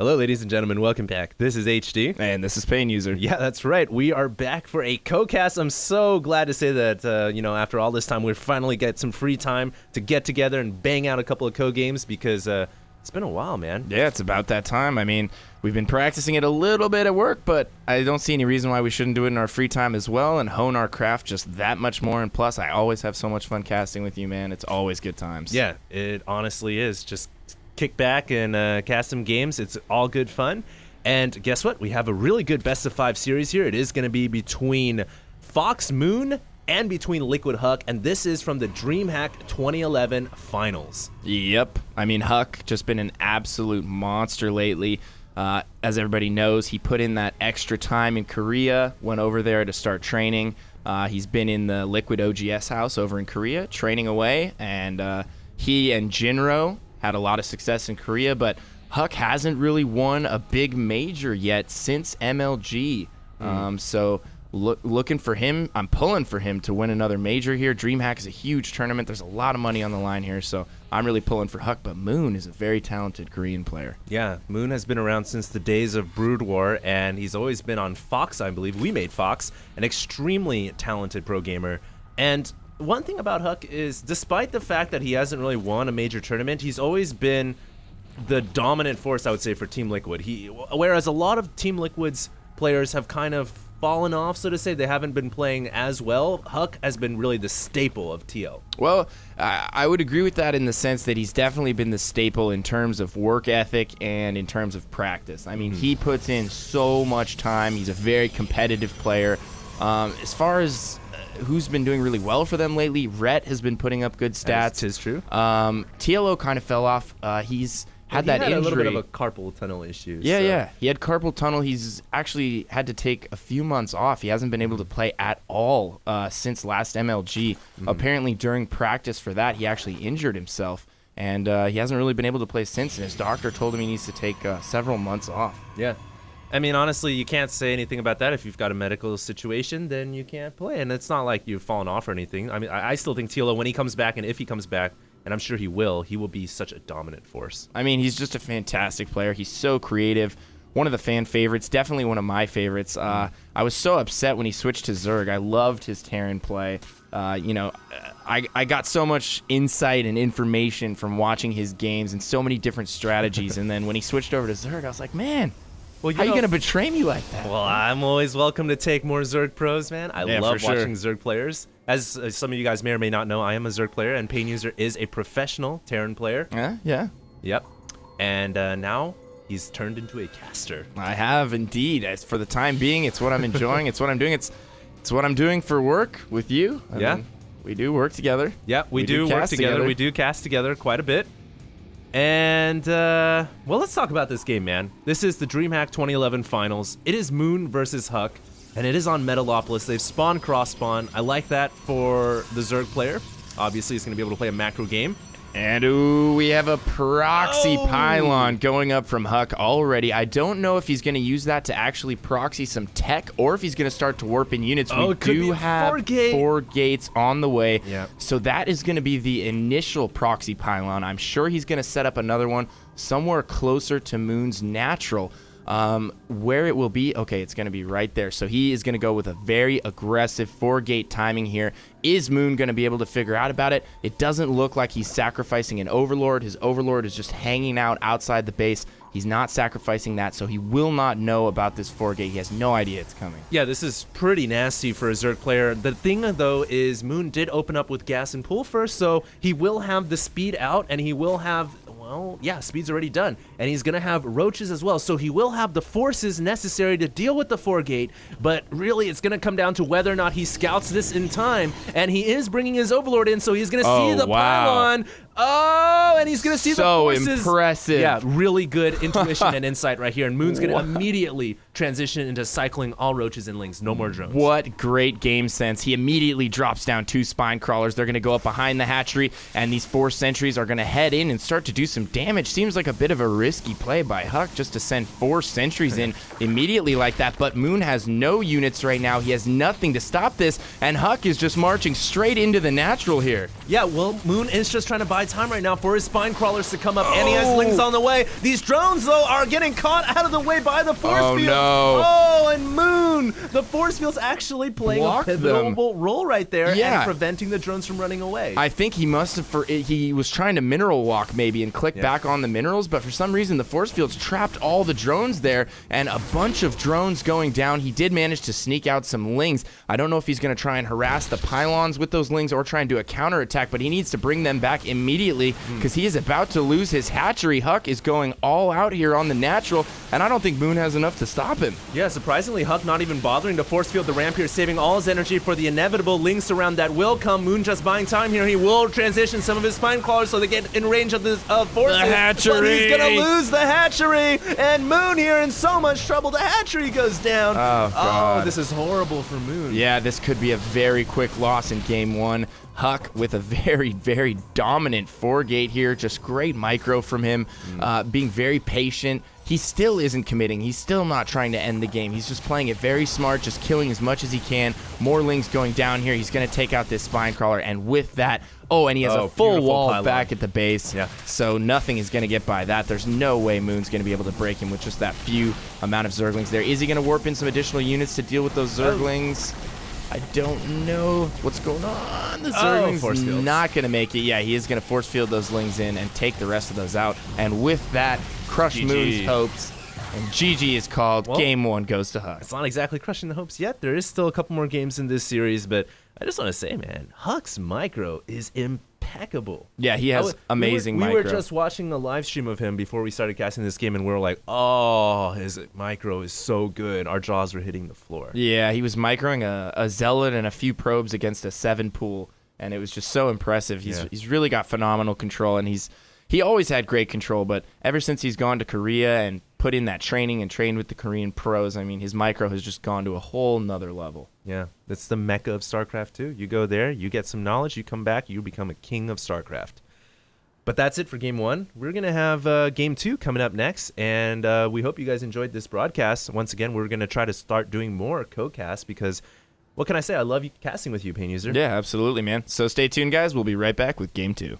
Hello, ladies and gentlemen. Welcome back. This is HD. And this is PainUser. Yeah, that's right. We are back for a co-cast. I'm so glad to say that, after all this time, we finally get some free time to get together and bang out a couple of co-games because it's been a while, man. Yeah, it's about that time. I mean, we've been practicing it a little bit at work, but I don't see any reason why we shouldn't do it in our free time as well and hone our craft just that much more. And plus, I always have so much fun casting with you, man. It's always good times. Yeah, it honestly is. Just kick back and cast some games. It's all good fun. And guess what? We have a really good best of 5 series here. It is going to be between FOXMoon and between Liquid Huk, and this is from the Dreamhack 2011 finals. Yep. I mean, Huk just been an absolute monster lately. As everybody knows, he put in that extra time in Korea, went over there to start training. He's been in the Liquid OGS house over in Korea, training away, and he and Jinro had a lot of success in Korea, but Huk hasn't really won a big major yet since MLG. So looking for him, I'm pulling for him to win another major here. Dreamhack is a huge tournament. There's a lot of money on the line here, so I'm really pulling for Huk, but Moon is a very talented Korean player. Yeah, Moon has been around since the days of Brood War, and he's always been on Fox, I believe. We made Fox, an extremely talented pro gamer. And one thing about Huk is, despite the fact that he hasn't really won a major tournament, he's always been the dominant force, I would say, for Team Liquid. Whereas a lot of Team Liquid's players have kind of fallen off, so to say. They haven't been playing as well. Huk has been really the staple of TL. Well, I would agree with that in the sense that he's definitely been the staple in terms of work ethic and in terms of practice. I mean, he puts in so much time. He's a very competitive player. As far as who's been doing really well for them lately, Rhett has been putting up good stats. That is true. TLO kind of fell off. He's had that injury. A little bit of a carpal tunnel issue. Yeah. He had carpal tunnel. He's actually had to take a few months off. He hasn't been able to play at all since last MLG. Apparently, during practice for that, he actually injured himself, and he hasn't really been able to play since. And his doctor told him he needs to take several months off. Yeah. I mean, honestly, you can't say anything about that. If you've got a medical situation, then you can't play. And it's not like you've fallen off or anything. I mean, I still think TLO, when he comes back, and if he comes back, and I'm sure he will be such a dominant force. I mean, he's just a fantastic player. He's so creative. One of the fan favorites, definitely one of my favorites. I was so upset when he switched to Zerg. I loved his Terran play. I got so much insight and information from watching his games and so many different strategies. And then when he switched over to Zerg, I was like, man, how are you going to betray me like that? Well, I'm always welcome to take more Zerg pros, man. I love watching Zerg players. As some of you guys may or may not know, I am a Zerg player, and PainUser is a professional Terran player. Yeah. Yep. And now he's turned into a caster. I have indeed. As for the time being, it's what I'm enjoying. It's what I'm doing. It's what I'm doing for work with you. I mean, we do work together. Yeah, we do work together. We do cast together quite a bit. And, well, let's talk about this game, man. This is the Dreamhack 2011 finals. It is Moon versus Huk, and it is on Metalopolis. They've spawned cross-spawn. I like that for the Zerg player. Obviously, he's going to be able to play a macro game. And we have a proxy pylon going up from Huk already. I don't know if he's going to use that to actually proxy some tech or if he's going to start to warp in units. We do have 4 gates on the way. Yep. So that is going to be the initial proxy pylon. I'm sure he's going to set up another one somewhere closer to Moon's natural. Where it will be, okay, it's going to be right there. So he is going to go with a very aggressive 4-gate timing here. Is Moon going to be able to figure out about it? It doesn't look like he's sacrificing an Overlord. His Overlord is just hanging out outside the base. He's not sacrificing that, so he will not know about this 4-gate. He has no idea it's coming. Yeah, this is pretty nasty for a Zerg player. The thing, though, is Moon did open up with gas and pool first, so he will have the speed out, and he will have... Well, yeah, speed's already done. And he's going to have roaches as well. So he will have the forces necessary to deal with the 4-gate. But really, it's going to come down to whether or not he scouts this in time. And he is bringing his Overlord in, so he's going to see the pylon. Oh, and he's going to see the forces. So impressive. Yeah, really good intuition and insight right here. And Moon's going to immediately transition into cycling all roaches and lings. No more drones. What great game sense. He immediately drops down 2 spine crawlers. They're going to go up behind the hatchery, and these 4 sentries are going to head in and start to do some damage. Seems like a bit of a risky play by Huk just to send 4 sentries in immediately like that, but Moon has no units right now. He has nothing to stop this, and Huk is just marching straight into the natural here. Yeah, well, Moon is just trying to bide time right now for his spine crawlers to come up, and he has lings on the way. These drones, though, are getting caught out of the way by the force fields. No. Oh, and Moon! The force field's actually playing Blocked a pivotal role right there and preventing the drones from running away. I think he must have, he was trying to mineral walk maybe and click back on the minerals, but for some reason the force field's trapped all the drones there, and a bunch of drones going down. He did manage to sneak out some lings. I don't know if he's going to try and harass the pylons with those lings or try and do a counterattack, but he needs to bring them back immediately because he is about to lose his hatchery. Huck is going all out here on the natural, and I don't think Moon has enough to stop him. Yeah, surprisingly, Huck not even bothering to force field the ramp here, saving all his energy for the inevitable lings around that will come. Moon just buying time here. He will transition some of his spine crawlers so they get in range of the forces. The hatchery! But he's going to lose the hatchery, and Moon here in so much trouble. The hatchery goes down. Oh, God. Oh, this is horrible for Moon. Yeah, this could be a very quick loss in game one. Huck with a very, very dominant 4-gate here. Just great micro from him, being very patient. He still isn't committing. He's still not trying to end the game. He's just playing it very smart, just killing as much as he can. More lings going down here. He's going to take out this spine crawler, and with that, and he has a full wall pylon back at the base. Yeah. So nothing is going to get by that. There's no way Moon's going to be able to break him with just that few amount of Zerglings there. Is he going to warp in some additional units to deal with those Zerglings? I don't know what's going on. The Zergling's not going to make it. Yeah, he is going to force field those lings in and take the rest of those out. And with that, crush Moon's hopes. And GG is called. Well, game one goes to Huck. It's not exactly crushing the hopes yet. There is still a couple more games in this series, but I just want to say, man, Huck's micro is impeccable. Yeah, he has amazing micro. We were just watching the live stream of him before we started casting this game, and we were like, oh, his micro is so good. Our jaws were hitting the floor. Yeah, he was microing a Zealot and a few probes against a 7 pool, and it was just so impressive. He's really got phenomenal control, and he always had great control, but ever since he's gone to Korea and put in that training and trained with the Korean pros, I mean, his micro has just gone to a whole nother level. Yeah, that's the mecca of StarCraft 2. You go there, you get some knowledge, you come back, you become a king of StarCraft. But that's it for Game 1. We're going to have Game 2 coming up next, and we hope you guys enjoyed this broadcast. Once again, we're going to try to start doing more co-casts because, what can I say? I love casting with you, PainUser. Yeah, absolutely, man. So stay tuned, guys. We'll be right back with Game 2.